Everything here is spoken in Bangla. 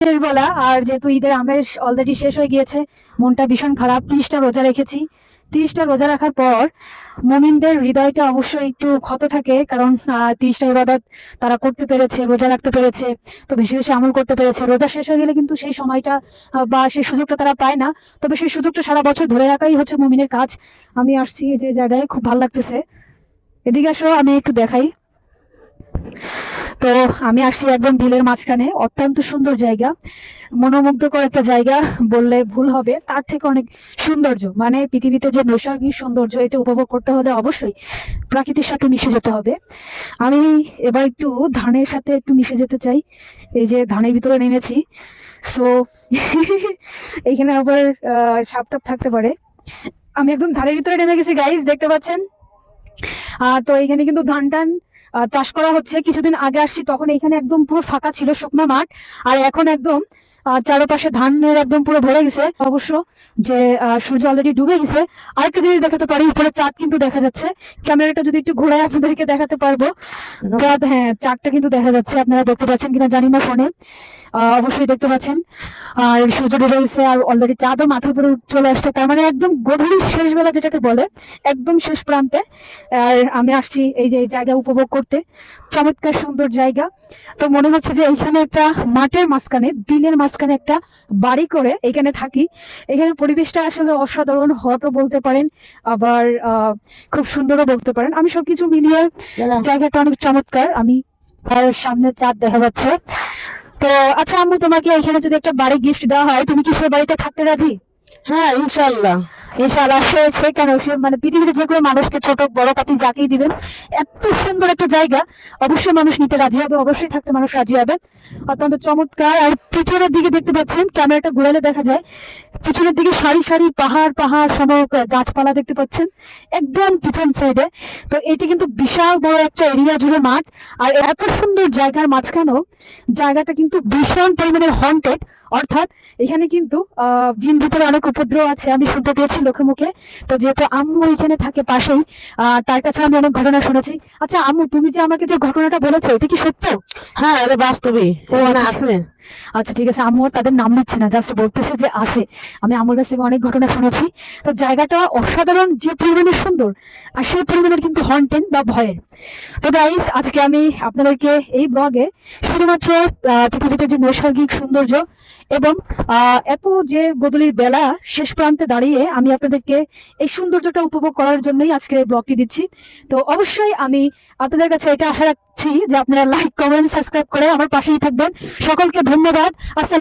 শেষ বেলা, আর যেহেতু ঈদের আমেজ অলরেডি শেষ হয়ে গিয়েছে, মনটা ভীষণ খারাপ। 30টা রোজা রেখেছি। 30টা রোজা রাখার পর মুমিনদের হৃদয়টা অবশ্যই একটু ক্ষত থাকে, কারণ 30টা ইবাদত তারা করতে পেরেছে, রোজা রাখতে পেরেছে, তো বেশি বেশি আমল করতে পেরেছে। রোজা শেষ হয়ে গেলে কিন্তু সেই সময়টা বা সেই সুযোগটা তারা পায় না। তবে সেই সুযোগটা সারা বছর ধরে রাখাই হচ্ছে মুমিনের কাজ। আমি আসছি এই যে জায়গায়, খুব ভালো লাগতেছে। এদিকে আসো, আমি একটু দেখাই। তো আমি আসছি একদম বিলের মাঝখানে, অত্যন্ত সুন্দর জায়গা, মনোমুগ্ধকর একটা জায়গা বললে ভুল হবে। তার থেকে অনেক সৌন্দর্য, মানে পৃথিবীতে যে নৈসর্গিক সৌন্দর্য, এটা উপভোগ করতে হলে অবশ্যই প্রকৃতির সাথে মিশে যেতে হবে। আমি এবার একটু ধানের সাথে একটু মিশে যেতে চাই। এই যে ধানের ভিতরে নেমেছি, সো এইখানে আবার সাপ টাপ থাকতে পারে। আমি একদম ধানের ভিতরে নেমে গেছি গাইস, দেখতে পাচ্ছেন। তো এখানে কিন্তু ধান টান চাষ করা হচ্ছে। কিছুদিন আগে আসছি, তখন এখানে একদম পুরো ফাঁকা ছিল, শুকনো মাঠ। আর এখন একদম চারপাশে ধানের একদম পুরো ভরে গেছে। অবশ্য যে সূর্য অলরেডি ডুবে গেছে। আরেকটা জিনিস দেখাতে পারি, উপরে চাঁদ কিন্তু দেখা যাচ্ছে। ক্যামেরাটা যদি একটু ঘোরায় আপনাদেরকে দেখাতে পারবো চাঁদ। হ্যাঁ, চাঁদটা কিন্তু দেখা যাচ্ছে, আপনারা দেখতে পাচ্ছেন কিনা জানি না ফোনে। অবশ্যই দেখতে পাচ্ছেন। আর সূর্য ডুবে গেছে, আর অলরেডি চাঁদও মাথার উপরে চলে আসছে। তার মানে একদম গধূলির শেষ বেলা যেটাকে বলে, একদম শেষ প্রান্তে। আর আমি আসছি এই যে এই জায়গা উপভোগ করতে। চমৎকার সুন্দর জায়গা। তো মনে হচ্ছে যে এইখানে একটা মাঠের মাঝখানে, বিলের মাঝখানে একটা বাড়ি করে এখানে থাকি। এখানে পরিবেশটা আসলে অসাধারণ, হটও বলতে পারেন, আবার খুব সুন্দরও বলতে পারেন। আমি সবকিছু মিলিয়ে জায়গাটা অনেক চমৎকার। আমি আর সামনে চাঁদ দেখা যাচ্ছে। তো আচ্ছা আম্মু, তোমাকে এখানে যদি একটা বাড়ি গিফট দেওয়া হয়, তুমি কি সেই বাড়িতে থাকতে রাজি? হ্যাঁ, ইনশাল্লাহ। ইনশাআল্লাহ। সে কেন, সে মানে পৃথিবীতে যে কোনো মানুষকে, ছোট বড় আপনি যাকেই দিবেন, এত সুন্দর একটা জায়গা, অবশ্যই মানুষ নিতে রাজি হবে, অবশ্যই থাকতে মানুষ রাজি হবে। অত্যন্ত চমৎকার। আর পিছনের দিকে দেখতে পাচ্ছেন, ক্যামেরাটা ঘুরালে দেখা যায়, পিছনের দিকে সারি সারি পাহাড় পাহাড় সম গাছপালা দেখতে পাচ্ছেন, একদম পিছন সাইডে। তো এটি কিন্তু বিশাল বড় একটা এরিয়া জুড়ে মাঠ। আর এত সুন্দর জায়গার মাঝখানেও জায়গাটা কিন্তু ভীষণ পরিমাণে হন্টেড। অর্থাৎ এখানে কিন্তু জিন ভিতরে অনেক উপদ্রব আছে, আমি শুনতে পেয়েছি লোকে মুখে। তো যেহেতু আম্মু এখানে থাকে পাশেই, তার কাছে আমি অনেক ঘটনা শুনেছি। আচ্ছা আম্মু, তুমি যে আমাকে যে ঘটনাটা বলেছো, এটা কি সত্য? হ্যাঁ, এটা বাস্তবে এখানে আছে। আচ্ছা ঠিক আছে, আম্মু তাদের নাম নিচ্ছে না, জাস্ট বলতেছে যে আছে। আমি আম্মুর কাছ থেকে অনেক ঘটনা শুনেছি। তো জায়গাটা অসাধারণ যে পরিমাণে সুন্দর, আর সেই পরিমাণের কিন্তু হন্টেড বা ভয়ের। তো গাইস, আজকে আমি আপনাদেরকে এই ব্লগে শুধুমাত্র পৃথিবীতে যে নৈসর্গিক সৌন্দর্য এবং এত যে গধূলির বেলা শেষ প্রান্তে দাঁড়িয়ে আমি আপনাদেরকে এই সৌন্দর্যটা উপভোগ করার জন্যই আজকের এই ব্লগটি দিচ্ছি। তো অবশ্যই আমি আপনাদের কাছে এটা আশা রাখছি যে আপনারা লাইক, কমেন্ট, সাবস্ক্রাইব করে আমার পাশেই থাকবেন। সকলকে ধন্যবাদ। আসসালাম।